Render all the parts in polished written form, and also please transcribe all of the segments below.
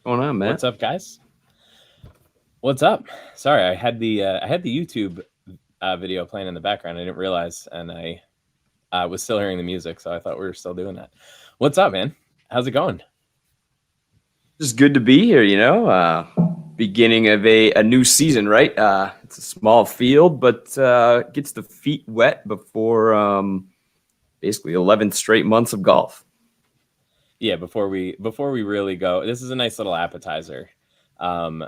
going on, Matt? What's up, guys? What's up? Sorry, I had the YouTube video playing in the background. I didn't realize, and I was still hearing the music, so I thought we were still doing that. What's up, man? How's it going? Just good to be here, beginning of a new season, right? It's a small field, but gets the feet wet before basically 11 straight months of golf. Yeah, before we really go, this is a nice little appetizer. Um,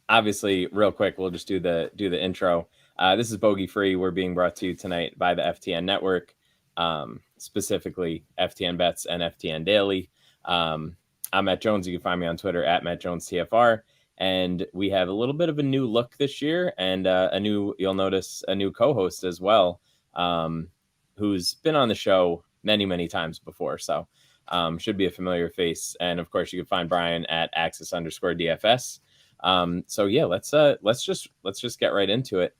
Obviously, real quick, we'll just do the intro. This is Bogey Free. We're being brought to you tonight by the FTN Network, specifically FTN Bets and FTN Daily. I'm Matt Jones. You can find me on Twitter at Matt Jones TFR. And we have a little bit of a new look this year, and you'll notice a new co-host as well, who's been on the show many, many times before. So should be a familiar face. And of course, you can find Brian at Axis_DFS. So yeah, let's just get right into it.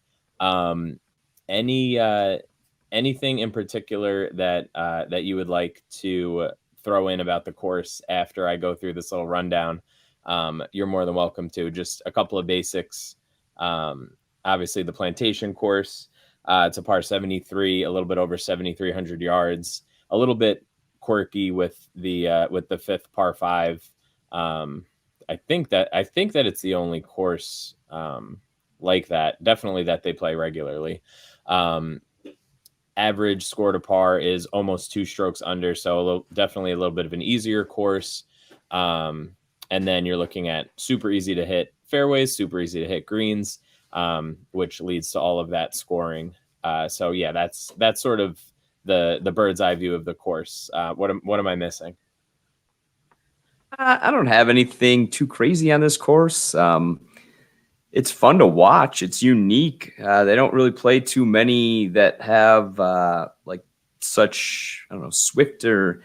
Anything in particular that you would like to throw in about the course after I go through this little rundown? You're more than welcome to. Just a couple of basics. Obviously the Plantation course, it's a par 73, a little bit over 7,300 yards, a little bit quirky with the fifth par 5. I think that it's the only course like that, definitely that they play regularly. Average score to par is almost 2 strokes under, so definitely a little bit of an easier course. And then you're looking at super easy to hit fairways, super easy to hit greens, which leads to all of that scoring. So yeah, that's sort of the bird's eye view of the course. What am I missing? I don't have anything too crazy on this course. It's fun to watch. It's unique. They don't really play too many that have like such, I don't know, swift or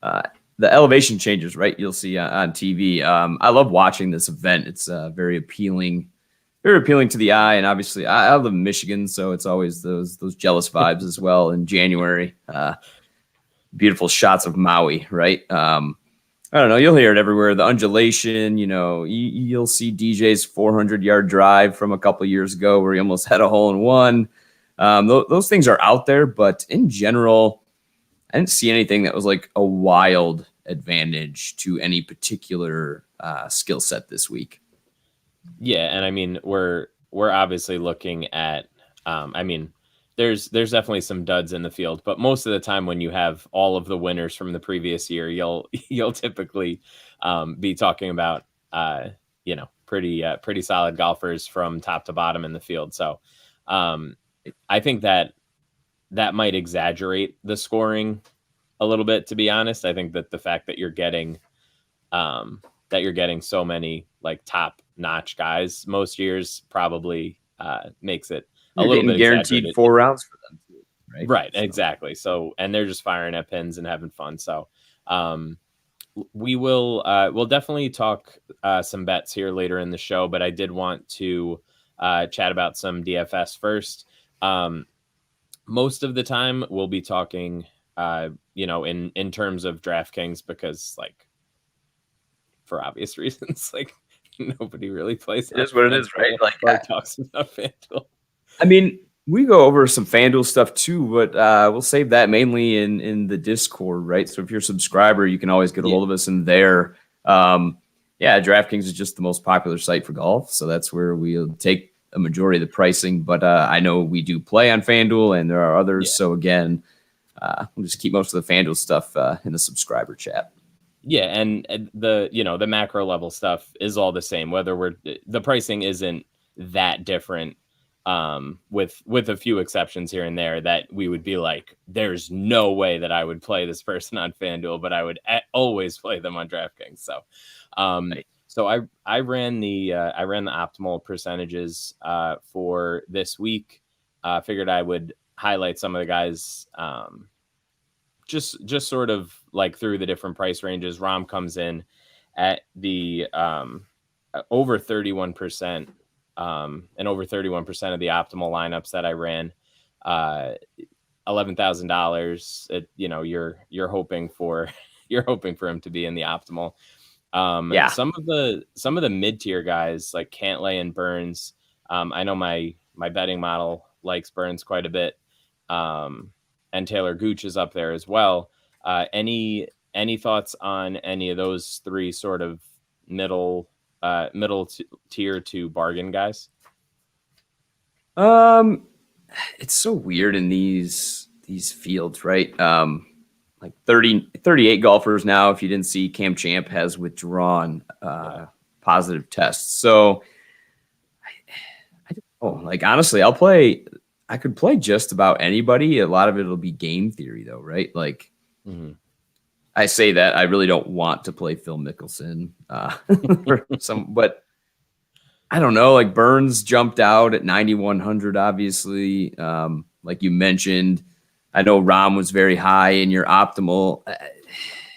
the elevation changes, right? You'll see on TV. I love watching this event. It's very appealing to the eye. And obviously, I live in Michigan, so it's always those jealous vibes as well in January. Beautiful shots of Maui, right? I don't know. You'll hear it everywhere. The undulation, you'll see DJ's 400-yard drive from a couple years ago where he almost had a hole in one. Those things are out there, but in general, I didn't see anything that was like a wild advantage to any particular skill set this week. Yeah, and I mean we're obviously looking at there's definitely some duds in the field, but most of the time when you have all of the winners from the previous year, you'll typically be talking about pretty solid golfers from top to bottom in the field. So I think that might exaggerate the scoring a little bit, to be honest. I think that the fact that you're getting so many like top notch guys most years probably makes it a little bit guaranteed 4 rounds for them too, right? Right, exactly. So, and they're just firing at pins and having fun. So we'll definitely talk some bets here later in the show, but I did want to chat about some DFS first. Most of the time we'll be talking in terms of DraftKings, because like for obvious reasons, like nobody really plays. It is what it is, right? Like talks about FanDuel. I mean, we go over some FanDuel stuff too, but we'll save that mainly in the Discord, right? So if you're a subscriber, you can always get a hold of us in there. DraftKings is just the most popular site for golf, so that's where we'll take a majority of the pricing. But I know we do play on FanDuel, and there are others. Yeah. So again, we'll just keep most of the FanDuel stuff in the subscriber chat. Yeah, and the macro level stuff is all the same. Whether the pricing isn't that different. With a few exceptions here and there that we would be like, there's no way that I would play this person on FanDuel, but I would always play them on DraftKings. So, so I ran the optimal percentages for this week. Figured I would highlight some of the guys, just sort of like through the different price ranges. Rom comes in at the over 31%. And over 31% of the optimal lineups that I ran, $11,000. You're hoping for him to be in the optimal. Yeah. Some of the mid-tier guys like Cantlay and Burns. I know my betting model likes Burns quite a bit. And Taylor Gooch is up there as well. Any thoughts on any of those three sort of middle tier to bargain guys? It's so weird in these fields, right? Like 38 golfers now. If you didn't see, Cam Champ has withdrawn positive tests. So I don't know. Like, honestly, I could play just about anybody. A lot of it'll be game theory though, right? Like, I say that I really don't want to play Phil Mickelson or but I don't know. Like, Burns jumped out at 9,100, obviously. Like you mentioned, I know Rahm was very high in your optimal.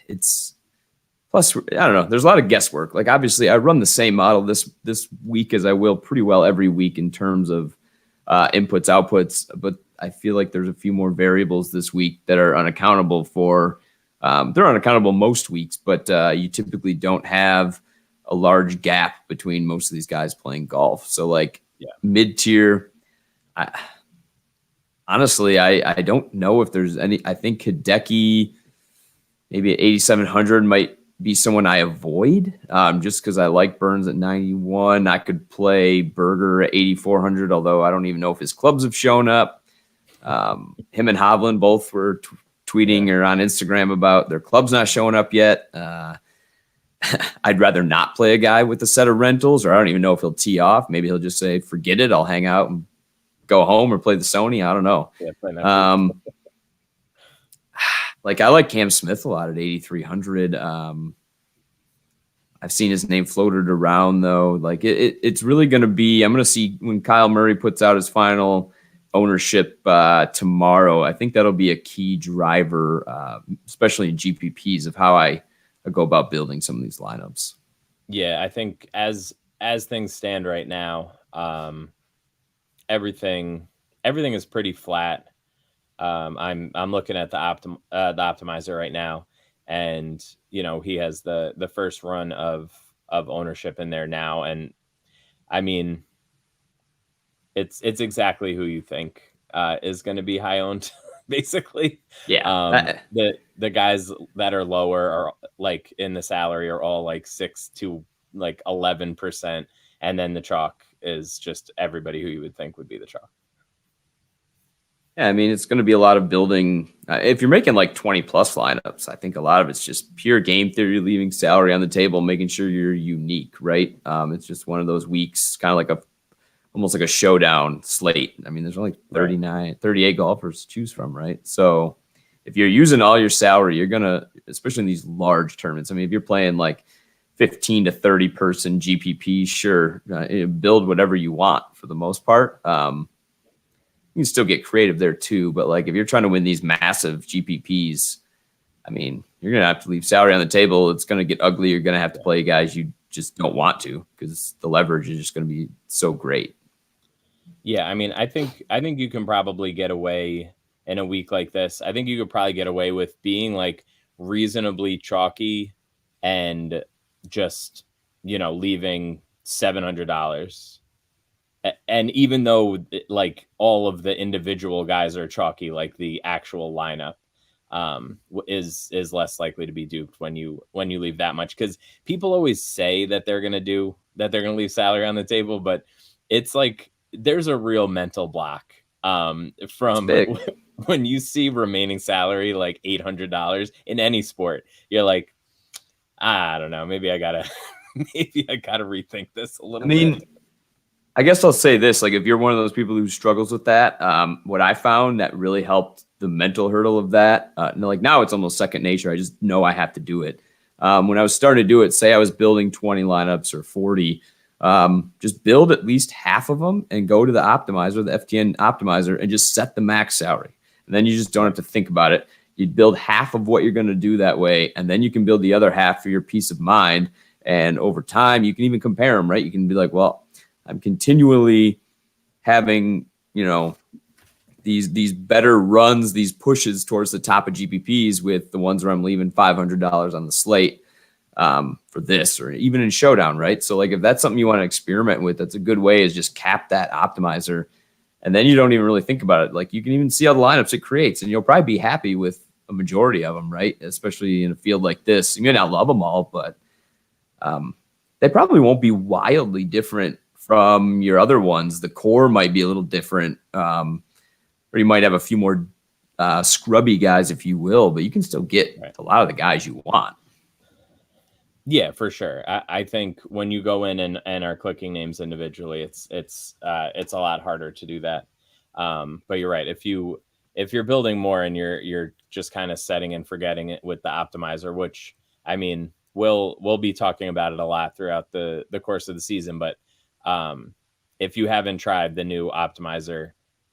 It's plus, I don't know. There's a lot of guesswork. Like, obviously, I run the same model this week as I will pretty well every week in terms of inputs, outputs. But I feel like there's a few more variables this week that are unaccountable for. They're unaccountable most weeks, but you typically don't have a large gap between most of these guys playing golf. So, like, mid-tier, honestly, I don't know if there's any. I think Hideki, maybe at 8,700, might be someone I avoid just because I like Burns at 91. I could play Berger at 8,400, although I don't even know if his clubs have shown up. Him and Hovland both were tweeting or on Instagram about their clubs not showing up yet. I'd rather not play a guy with a set of rentals, or I don't even know if he'll tee off. Maybe he'll just say, forget it, I'll hang out and go home or play the Sony. I don't know. Like, I like Cam Smith a lot at 8,300. I've seen his name floated around, though. Like, it's really going to be, I'm going to see when Kyle Murray puts out his final ownership tomorrow. I think that'll be a key driver, especially in GPPs, of how I go about building some of these lineups. Yeah, I think as things stand right now, everything is pretty flat. I'm looking at the optimizer right now, and he has the first run of ownership in there now, and I mean, it's exactly who you think is going to be high owned. Basically, the guys that are lower are like in the salary are all like 6 to like 11%, and then the chalk is just everybody who you would think would be the chalk. Yeah, I mean, it's going to be a lot of building. If you're making like 20 plus lineups, I think a lot of it's just pure game theory, leaving salary on the table, making sure you're unique, right? It's just one of those weeks, kind of like almost like a showdown slate. I mean, there's only 38 golfers to choose from, right? So if you're using all your salary, you're going to, especially in these large tournaments, I mean, if you're playing like 15 to 30 person GPP, sure, build whatever you want for the most part. You can still get creative there too, but like if you're trying to win these massive GPPs, I mean, you're going to have to leave salary on the table. It's going to get ugly. You're going to have to play guys you just don't want to because the leverage is just going to be so great. Yeah, I mean, I think you can probably get away in a week like this. I think you could probably get away with being like reasonably chalky and just, leaving $700. And even though like all of the individual guys are chalky, like the actual lineup is less likely to be duped when you leave that much, because people always say that they're going to leave salary on the table, but it's like there's a real mental block from when you see remaining salary like $800 in any sport. You're like, I don't know, maybe I gotta rethink this a little bit. I guess I'll say this, like if you're one of those people who struggles with that, what I found that really helped the mental hurdle of that, like now it's almost second nature. I just know I have to do it. When I was starting to do it, say I was building 20 lineups or 40, just build at least half of them and go to the optimizer, the FTN optimizer, and just set the max salary. And then you just don't have to think about it. You'd build half of what you're going to do that way, and then you can build the other half for your peace of mind. And over time, you can even compare them, right? You can be like, well, I'm continually having, these better runs, these pushes towards the top of GPPs with the ones where I'm leaving $500 on the slate. for this, or even in showdown, right? So like if that's something you want to experiment with, that's a good way, is just cap that optimizer. And then you don't even really think about it. Like you can even see all the lineups it creates, and you'll probably be happy with a majority of them, right? Especially in a field like this. You may not love them all, but they probably won't be wildly different from your other ones. The core might be a little different, or you might have a few more scrubby guys, if you will, but you can still get a lot of the guys you want. Yeah, for sure. I think when you go in and are clicking names individually, it's a lot harder to do that. But you're right. If you're building more and you're just kind of setting and forgetting it with the optimizer, which I mean, we'll be talking about it a lot throughout the course of the season. But if you haven't tried the new optimizer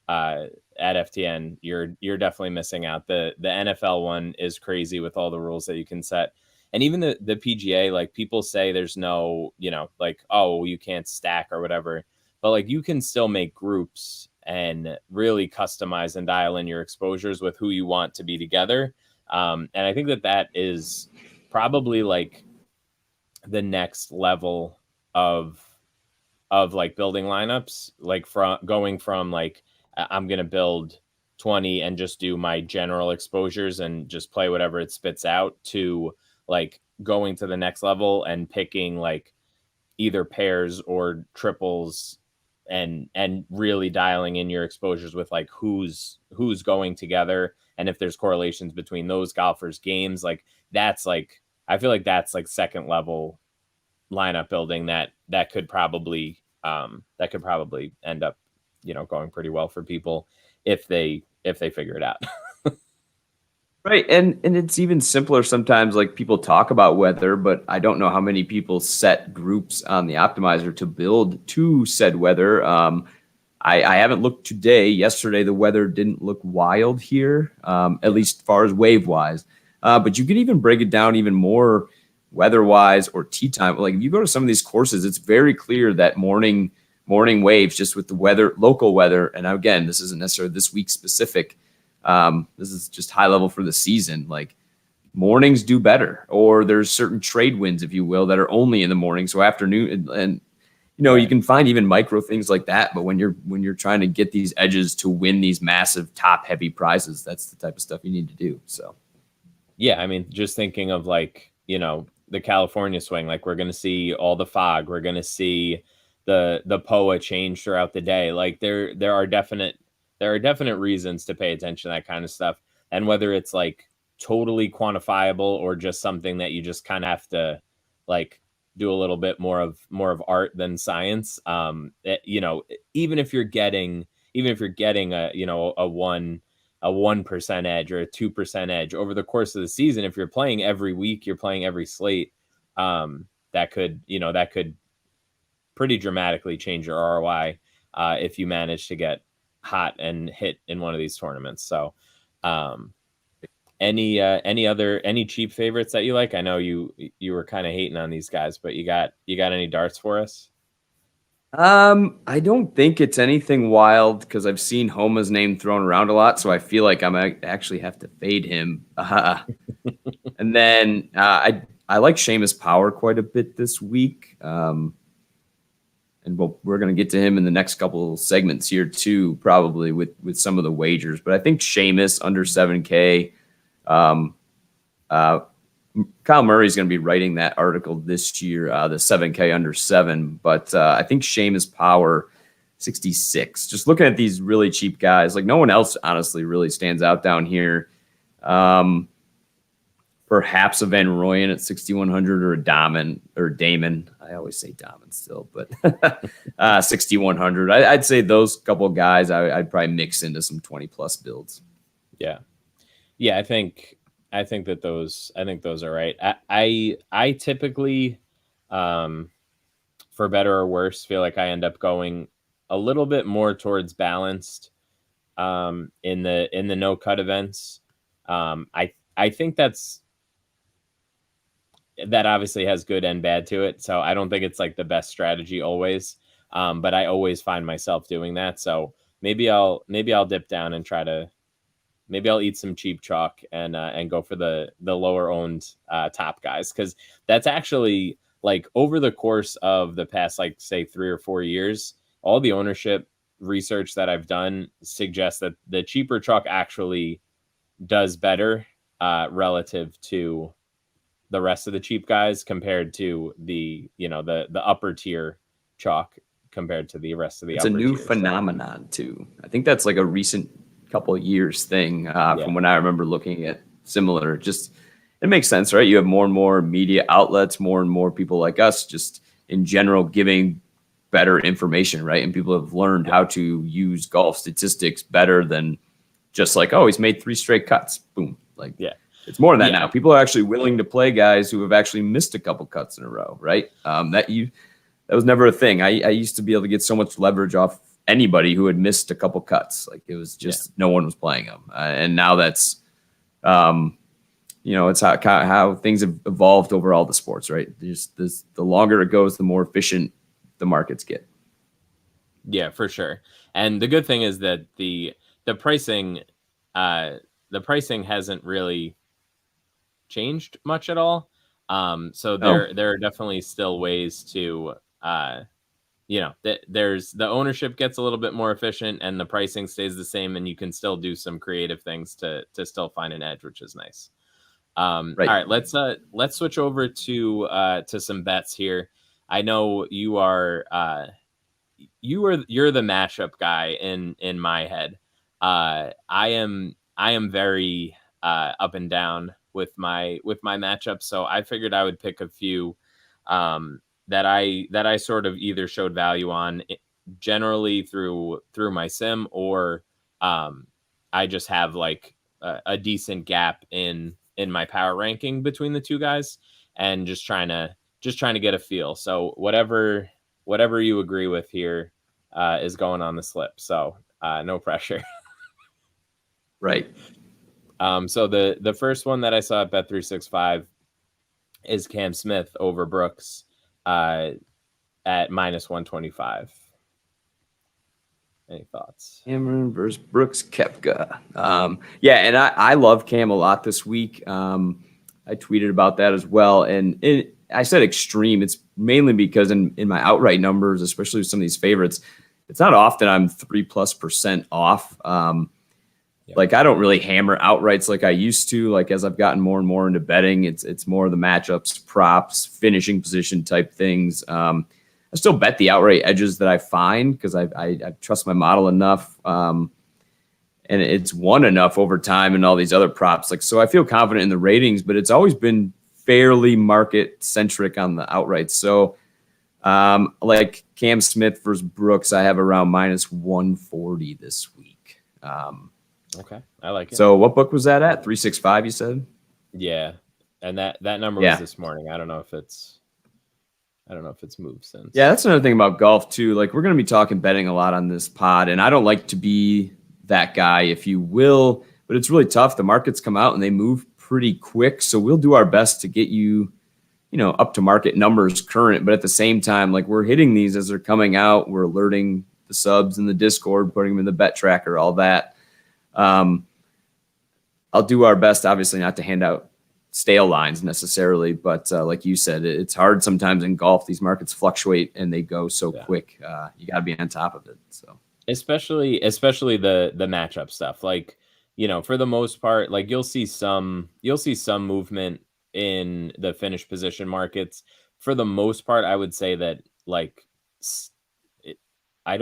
at FTN, you're definitely missing out. The NFL one is crazy with all the rules that you can set. And even the PGA, like people say there's no, like, oh, you can't stack or whatever, but like you can still make groups and really customize and dial in your exposures with who you want to be together. And I think that is probably like the next level of like building lineups, like going from like, I'm going to build 20 and just do my general exposures and just play whatever it spits out, to like going to the next level and picking like either pairs or triples and really dialing in your exposures with like who's going together. And if there's correlations between those golfers' games, like that's like, I feel like that's like second level lineup building that could probably end up, going pretty well for people if they figure it out. Right. And it's even simpler sometimes. Like people talk about weather, but I don't know how many people set groups on the optimizer to build to said weather. I haven't looked today. Yesterday, the weather didn't look wild here, at least as far as wave wise. But you can even break it down even more weather wise or tee time. Like if you go to some of these courses, it's very clear that morning waves, just with the weather, local weather. And again, this isn't necessarily this week specific. This is just high level for the season. Like mornings do better, or there's certain trade winds, if you will, that are only in the morning. So afternoon, and you can find even micro things like that. But when you're trying to get these edges to win these massive top heavy prizes, that's the type of stuff you need to do. So, yeah, I mean, just thinking of like, the California swing, like we're going to see all the fog. We're going to see the POA change throughout the day. Like there are definite reasons to pay attention to that kind of stuff. And whether it's like totally quantifiable or just something that you just kind of have to like do a little bit more of art than science. Even if you're getting a 1% edge or a 2% edge over the course of the season, if you're playing every week, you're playing every slate, that could pretty dramatically change your ROI if you manage to get hot and hit in one of these tournaments. So any cheap favorites that you like? I know you were kind of hating on these guys, but you got any darts for us? I don't think it's anything wild, because I've seen Homa's name thrown around a lot, so I feel like I actually have to fade him. And then I like Seamus Power quite a bit this week. And we're going to get to him in the next couple segments here too, probably with some of the wagers. But I think Seamus under 7K. Kyle Murray's going to be writing that article this year, the 7K under 7. But I think Seamus Power 66. Just looking at these really cheap guys, like no one else honestly really stands out down here. Perhaps a Van Rooyen at 6,100, or a Damon. I always say Damon still, but 6,100. I'd say those couple of guys I'd probably mix into some 20+ builds. Yeah. I think that those are right. I typically, for better or worse, feel like I end up going a little bit more towards balanced in the no cut events. I think that obviously has good and bad to it. So I don't think it's like the best strategy always. But I always find myself doing that. So maybe I'll dip down and try to maybe I'll eat some cheap chalk and go for the lower owned top guys, because that's actually like over the course of the past, like say 3 or 4 years, all the ownership research that I've done suggests that the cheaper chalk actually does better relative to the rest of the cheap guys compared to the the upper tier chalk compared to the rest of the It's upper a new tier. phenomenon too. I think that's like a recent couple of years thing from when I remember looking at similar. Just it makes sense, right? You have more and more media outlets, more and more people like us, just in general giving better information, right? And people have learned how to use golf statistics better than just like, oh, he's made 3 straight cuts. Boom. Like, it's more than that now. People are actually willing to play guys who have actually missed a couple cuts in a row, right? That was never a thing. I used to be able to get so much leverage off anybody who had missed a couple cuts. Like it was just no one was playing them. And now that's, it's how things have evolved over all the sports, right? The longer it goes, the more efficient the markets get. Yeah, for sure. And the good thing is that the pricing hasn't really changed much at all. So there are definitely still ways to there's the ownership gets a little bit more efficient and the pricing stays the same, and you can still do some creative things to still find an edge, which is nice. All right, let's switch over to some bets here. I know you're the matchup guy in my head. I am very up and down with my matchup, so I figured I would pick a few that I sort of either showed value on generally through my sim, or I just have like a decent gap in my power ranking between the two guys, and just trying to get a feel. So whatever you agree with here is going on the slip. So no pressure. Right. So the first one that I saw at Bet365 is Cam Smith over Brooks at -125. Any thoughts? Cameron versus Brooks Koepka. And I love Cam a lot this week. I tweeted about that as well. And I said extreme. It's mainly because in my outright numbers, especially with some of these favorites, it's not often I'm 3+% off. Like I don't really hammer outrights like I used to. Like as I've gotten more and more into betting, it's more of the matchups, props, finishing position type things. I still bet the outright edges that I find because I trust my model enough, and it's won enough over time and all these other props. Like so, I feel confident in the ratings, but it's always been fairly market centric on the outright. So, like Cam Smith versus Brooks, I have around -140 this week. Okay, I like it. So, what book was that at? 365, you said? Yeah, and that number was this morning. I don't know if it's moved since. Yeah, that's another thing about golf too. Like we're going to be talking betting a lot on this pod, and I don't like to be that guy, if you will, but it's really tough. The markets come out and they move pretty quick, so we'll do our best to get you, up to market numbers current. But at the same time, like we're hitting these as they're coming out. We're alerting the subs in the Discord, putting them in the bet tracker, all that. I'll do our best, obviously, not to hand out stale lines necessarily, but like you said, it's hard sometimes in golf. These markets fluctuate and they go so quick. You got to be on top of it. So especially the matchup stuff. Like, for the most part, like you'll see some movement in the finish position markets. For the most part, I would say that like I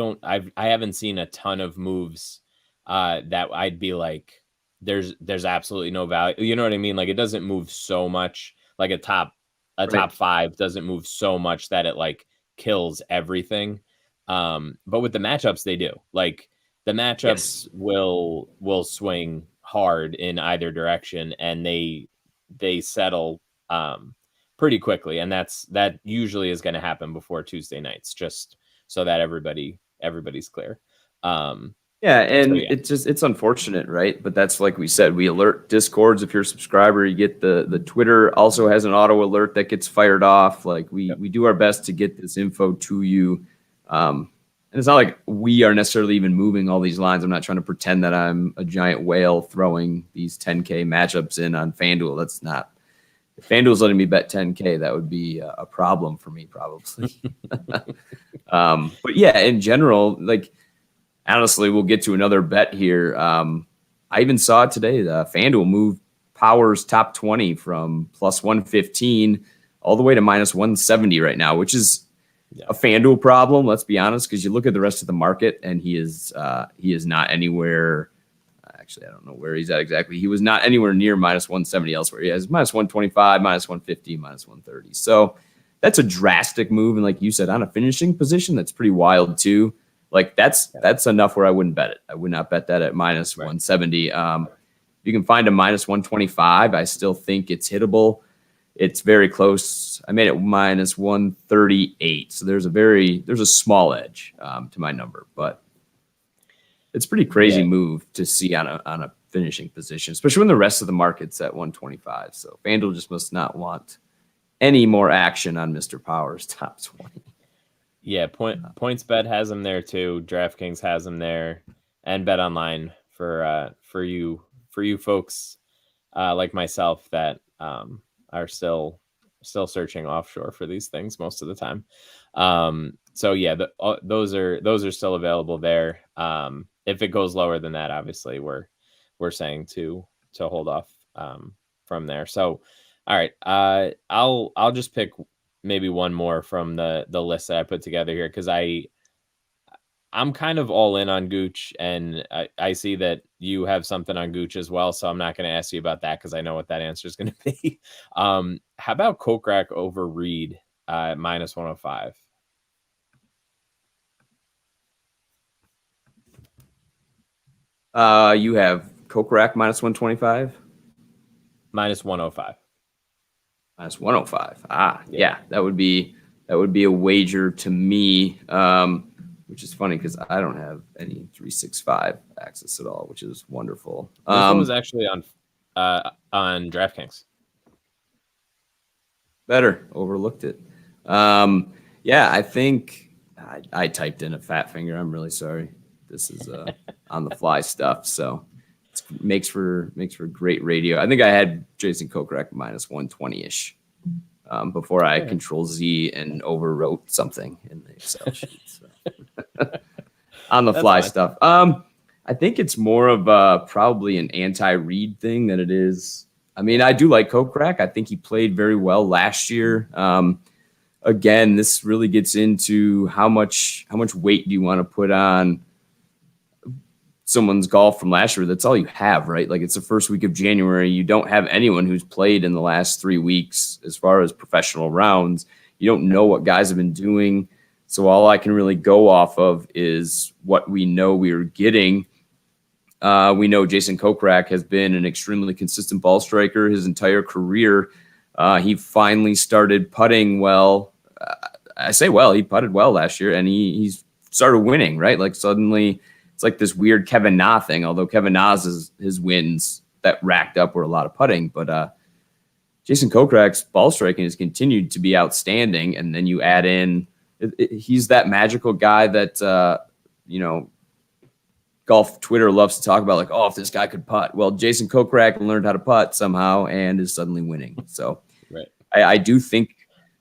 haven't seen a ton of moves that I'd be like, there's absolutely no value. You know what I mean? Like it doesn't move so much. Like a top 5 doesn't move so much that it like kills everything. But with the matchups, they do. Like the matchups will swing hard in either direction, and they settle pretty quickly. And that usually is going to happen before Tuesday nights, just so that everybody's clear. It's unfortunate, right? But that's like we said, we alert Discords. If you're a subscriber, you get the Twitter also has an auto alert that gets fired off. Like we do our best to get this info to you. And it's not like we are necessarily even moving all these lines. I'm not trying to pretend that I'm a giant whale throwing these 10K matchups in on FanDuel. That's not. If FanDuel's letting me bet 10K, that would be a problem for me, probably. But yeah, in general, like, honestly, we'll get to another bet here. I even saw it today. FanDuel moved Power's top 20 from plus 115 all the way to minus 170 right now, which is a FanDuel problem, let's be honest, because you look at the rest of the market and he is not anywhere. Actually, I don't know where he's at exactly. He was not anywhere near minus 170 elsewhere. He has minus 125, minus 150, minus 130. So that's a drastic move. And like you said, on a finishing position, that's pretty wild too. Like that's enough where I wouldn't bet it. I would not bet that at minus 170. You can find a minus 125. I still think it's hittable. It's very close. I made it minus 138. So there's a small edge to my number, but it's a pretty crazy move to see on a finishing position, especially when the rest of the market's at 125. So FanDuel just must not want any more action on Mr. Power's top 20. Yeah, PointsBet has him there too. DraftKings has him there, and BetOnline for you folks like myself that are still searching offshore for these things most of the time. So yeah, those are still available there. If it goes lower than that, obviously we're saying to hold off from there. So all right, I'll just pick maybe one more from the list that I put together here, because I'm kind of all in on Gooch, and I see that you have something on Gooch as well, so I'm not going to ask you about that because I know what that answer is going to be. How about Kokrak over Reed minus 105? You have Kokrak minus 125? Minus 105. Minus 105. Yeah, that would be a wager to me. Which is funny because I don't have any 365 access at all, which is wonderful. This one was actually on DraftKings. Better overlooked it. Yeah, I think I typed in a fat finger. I'm really sorry. This is on the fly stuff, so it makes for great radio. I think I had Jason Kokrak minus 120-ish before I Control Z and overwrote something in the Excel sheet. So. On the fly stuff. I think it's more of probably an anti-Reed thing than it is. I mean, I do like Kokrak. I think he played very well last year. Again, this really gets into how much weight do you want to put on someone's golf from last year. That's all you have, right? Like, it's the first week of January. You don't have anyone who's played in the last 3 weeks as far as professional rounds. You don't know what guys have been doing. So all I can really go off of is what we know we are getting. We know Jason Kokrak has been an extremely consistent ball striker his entire career. He finally started putting well. I say well, he putted well last year, and he's started winning, right? Like, suddenly it's like this weird Kevin Na thing, although Kevin Na's his wins that racked up were a lot of putting. But Jason Kokrak's ball striking has continued to be outstanding, and then you add in he's that magical guy that, golf Twitter loves to talk about, like, oh, if this guy could putt. Well, Jason Kokrak learned how to putt somehow and is suddenly winning. So right. I do think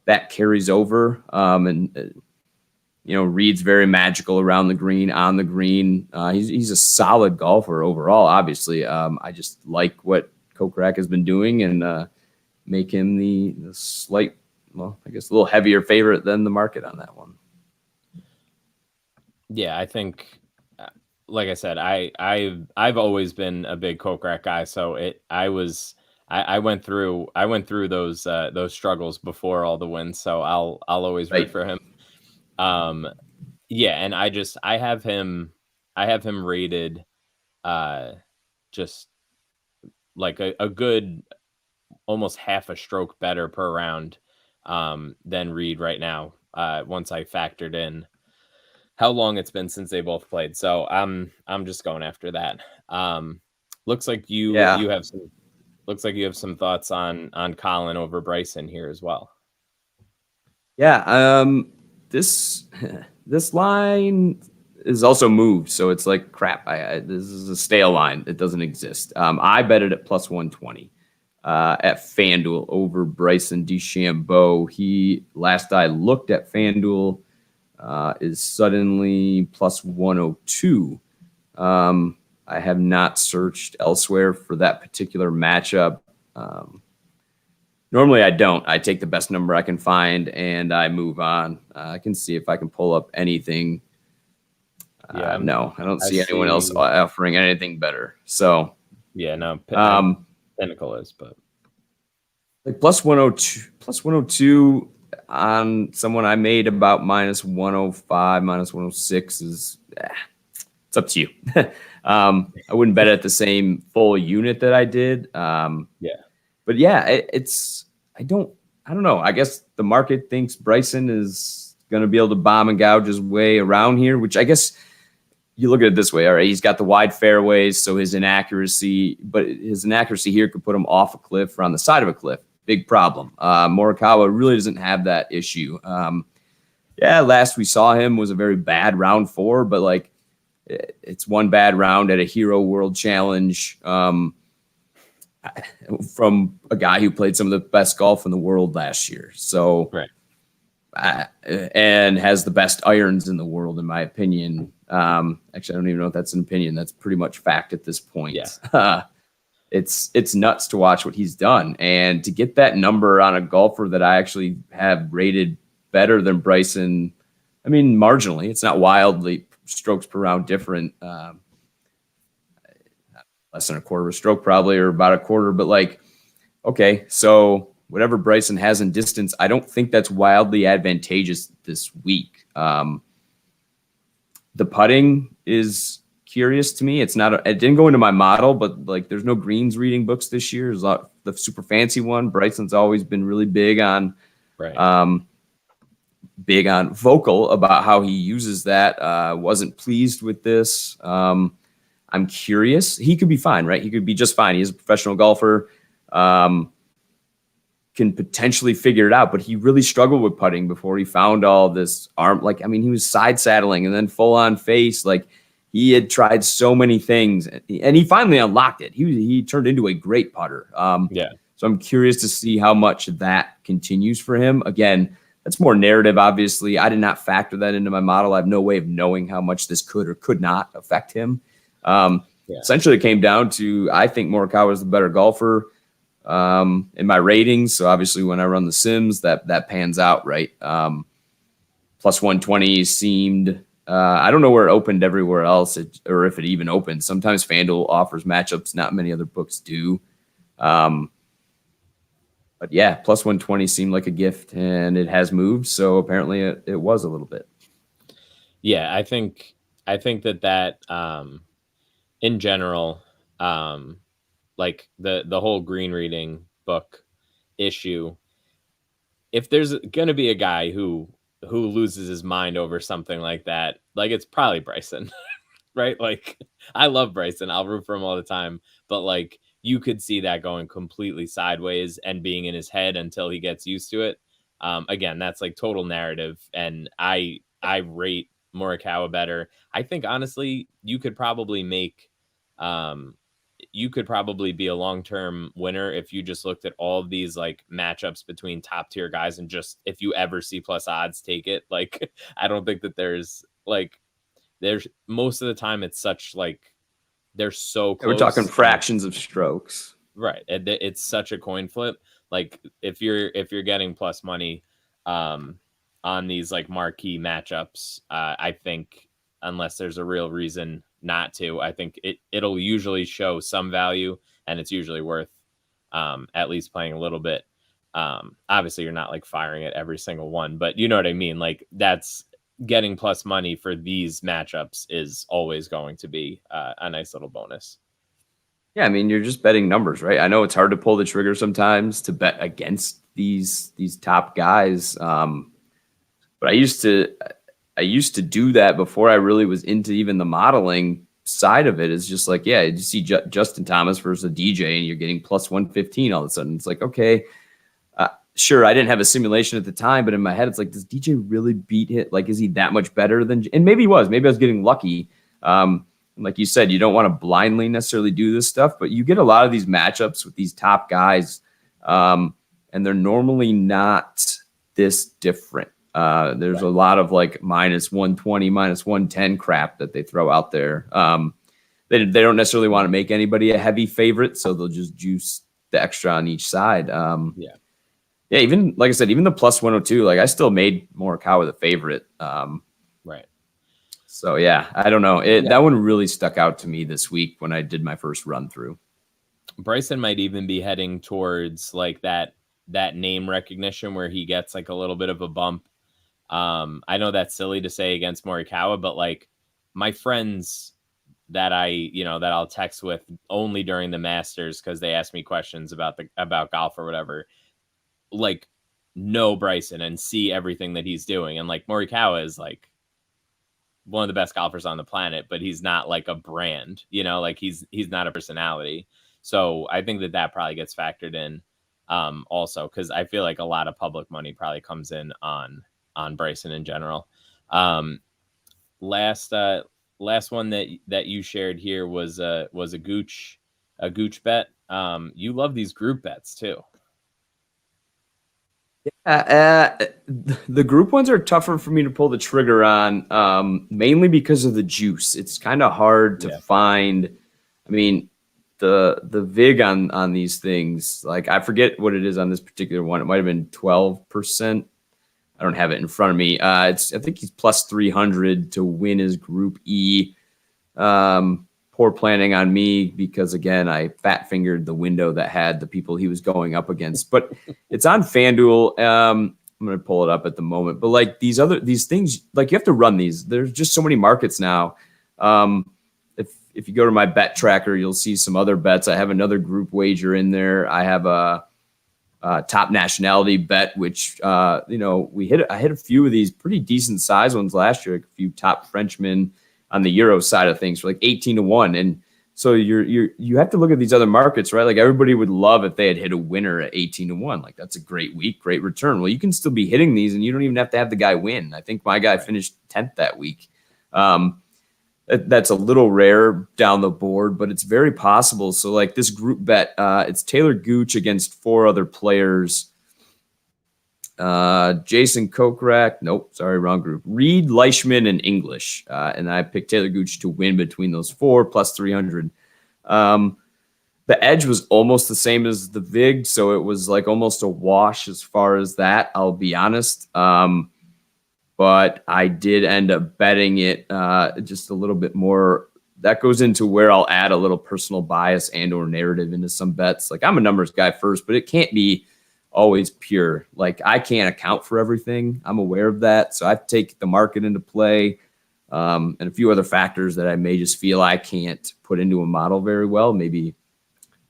that carries over. Reed's very magical around the green, on the green. He's a solid golfer overall, obviously. I just like what Kokrak has been doing and make him the slight, well, I guess a little heavier favorite than the market on that one. Yeah, I think, like I said, I've always been a big Kokrak guy. So I went through those struggles before all the wins. So I'll always root for him. Yeah, and I have him rated just like a good almost half a stroke better per round than Reed right now, once I factored in how long it's been since they both played. So I'm just going after that. Looks like you have some thoughts on Colin over Bryson here as well. Yeah, this this line is also moved, so it's like crap. This is a stale line. It doesn't exist. I bet it at plus 120 at FanDuel over Bryson DeChambeau. He, last I looked at FanDuel, is suddenly plus 102. I have not searched elsewhere for that particular matchup. Normally I don't. I take the best number I can find and I move on. I can see if I can pull up anything. No, I don't see anyone else offering anything better. So yeah, no, Pinnacle is, but like plus 102 on someone I made about minus 105, minus 106 is it's up to you. I wouldn't bet at the same full unit that I did. But yeah, I don't know. I guess the market thinks Bryson is going to be able to bomb and gouge his way around here, which I guess you look at it this way. All right, he's got the wide fairways, so his inaccuracy here could put him off a cliff or on the side of a cliff. Big problem. Morikawa really doesn't have that issue. Last we saw him was a very bad round 4, but like it's one bad round at a Hero World Challenge from a guy who played some of the best golf in the world last year. So, right. And has the best irons in the world, in my opinion. Actually, I don't even know if that's an opinion. That's pretty much fact at this point. Yeah. It's nuts to watch what he's done. And to get that number on a golfer that I actually have rated better than Bryson, I mean, marginally, it's not wildly strokes per round different. Less than a quarter of a stroke probably, or about a quarter. But like, okay, so whatever Bryson has in distance, I don't think that's wildly advantageous this week. The putting is curious to me. It didn't go into my model, but like there's no greens reading books this year. There's a lot, the super fancy one. Bryson's always been really big on vocal about how he uses that. Wasn't pleased with this. I'm curious. He could be fine, right? He could be just fine. He's a professional golfer. Can potentially figure it out, but he really struggled with putting before he found all this arm. Like, I mean, he was side saddling and then full on face. Like, he had tried so many things and he finally unlocked it. He turned into a great putter. So I'm curious to see how much that continues for him. Again, that's more narrative, obviously. I did not factor that into my model. I have no way of knowing how much this could or could not affect him. Essentially, it came down to, I think Morikawa is the better golfer in my ratings. So obviously, when I run the sims, that pans out, right? Plus 120 seemed, I don't know where it opened everywhere else, or if it even opened. Sometimes FanDuel offers matchups not many other books do. But yeah, plus 120 seemed like a gift, and it has moved. So apparently, it was a little bit. Yeah, I think that in general, like the whole green reading book issue, if there's going to be a guy who loses his mind over something like that, like it's probably Bryson, right? Like, I love Bryson. I'll root for him all the time, but like you could see that going completely sideways and being in his head until he gets used to it. Again, that's like total narrative. And I rate Morikawa better. I think honestly, you could probably be a long-term winner if you just looked at all of these like matchups between top tier guys and just, if you ever C+ odds, take it. Like, I don't think that there's most of the time it's such like, they're so close. We're talking fractions of strokes. Right. It's such a coin flip. Like if you're getting plus money, on these like marquee matchups, I think unless there's a real reason not to, I think it'll usually show some value, and it's usually worth at least playing a little bit. Obviously you're not like firing at every single one, but you know what I mean? Like, that's getting plus money for these matchups is always going to be a nice little bonus. Yeah, I mean, you're just betting numbers, right? I know it's hard to pull the trigger sometimes to bet against these top guys. But I used to do that before I really was into even the modeling side of it. Is just like, yeah, you see Justin Thomas versus a DJ and you're getting plus 115 all of a sudden. It's like, okay, sure, I didn't have a simulation at the time, but in my head, it's like, does DJ really beat it? Like, is he that much better than? And maybe he was. Maybe I was getting lucky. Like you said, you don't want to blindly necessarily do this stuff, but you get a lot of these matchups with these top guys, and they're normally not this different. There's a lot of like minus 120, minus 110 crap that they throw out there. They don't necessarily want to make anybody a heavy favorite, so they'll just juice the extra on each side. Yeah, even like I said, even the plus 102, like I still made Morikawa the favorite. Right. So yeah, I don't know. That one really stuck out to me this week when I did my first run through. Bryson might even be heading towards like that name recognition where he gets like a little bit of a bump. I know that's silly to say against Morikawa, but like my friends that I'll text with only during the Masters because they ask me questions about golf or whatever, like know Bryson and see everything that he's doing. And like Morikawa is like one of the best golfers on the planet, but he's not like a brand, like he's not a personality. So I think that probably gets factored in also, because I feel like a lot of public money probably comes in on Bryson in general. Last one that you shared here was a Gooch bet. You love these group bets too. The group ones are tougher for me to pull the trigger on, mainly because of the juice. It's kind of hard to find. I mean, the vig on these things, like I forget what it is on this particular one. It might have been 12%. I don't have it in front of me. I think he's plus 300 to win his Group E. Poor planning on me because, again, I fat fingered the window that had the people he was going up against. But it's on FanDuel. I'm going to pull it up at the moment. But like these things, like you have to run these. There's just so many markets now. If you go to my bet tracker, you'll see some other bets. I have another group wager in there. I have a top nationality bet, which I hit a few of these pretty decent size ones last year, like a few top Frenchmen on the Euro side of things for like 18-1. And so you have to look at these other markets, right? Like everybody would love if they had hit a winner at 18-1. Like that's a great week, great return. Well, you can still be hitting these and you don't even have to have the guy win. I think my guy finished 10th that week. That's a little rare down the board, but it's very possible. So like this group bet, it's Taylor Gooch against 4 other players. Jason Kokrak. Nope, sorry, wrong group. Reed, Leishman, and English. And I picked Taylor Gooch to win between those 4 plus 300. The edge was almost the same as the VIG, so it was like almost a wash as far as that, I'll be honest. But I did end up betting it just a little bit more. That goes into where I'll add a little personal bias and or narrative into some bets. Like I'm a numbers guy first, but it can't be always pure. Like I can't account for everything. I'm aware of that. So I take the market into play and a few other factors that I may just feel I can't put into a model very well. Maybe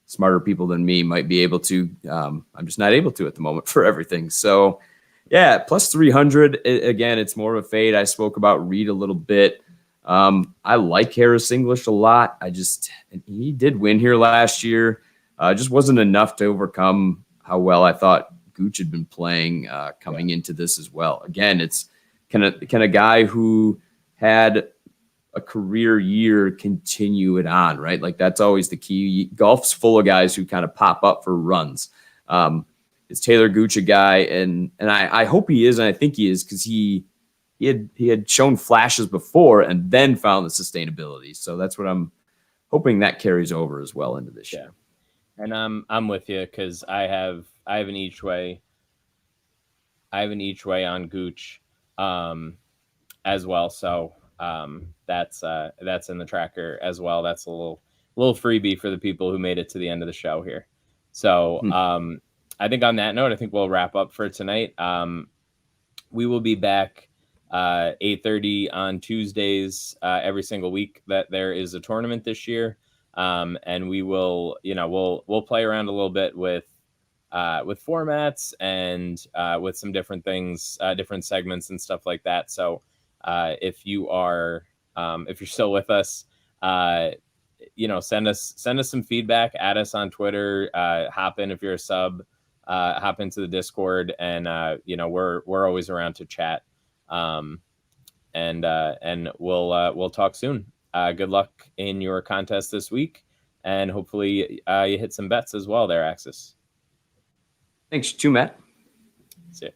smarter people than me might be able to. I'm just not able to at the moment for everything. So yeah, plus 300. Again, it's more of a fade. I spoke about Reed a little bit. I like Harris English a lot. He did win here last year. Just wasn't enough to overcome how well I thought Gooch had been playing coming into this as well. Again, it's can a guy who had a career year continue it on, right? Like that's always the key. Golf's full of guys who kind of pop up for runs. Is Taylor Gooch a guy? And I hope he is, and I think he is, because he had shown flashes before and then found the sustainability. So that's what I'm hoping that carries over as well into this year. And I'm with you because I have an each way. I have an each way on Gooch as well. So that's in the tracker as well. That's a little freebie for the people who made it to the end of the show here. So I think on that note, I think we'll wrap up for tonight. We will be back 8:30 on Tuesdays every single week that there is a tournament this year. And we will, we'll play around a little bit with formats and with some different things, different segments and stuff like that. So if you're still with us, send us some feedback, add us on Twitter, hop in if you're a sub, hop into the Discord, and we're always around to chat. And we'll talk soon. Good luck in your contest this week, and hopefully you hit some bets as well there, Axis. Thanks, too, Matt. That's it.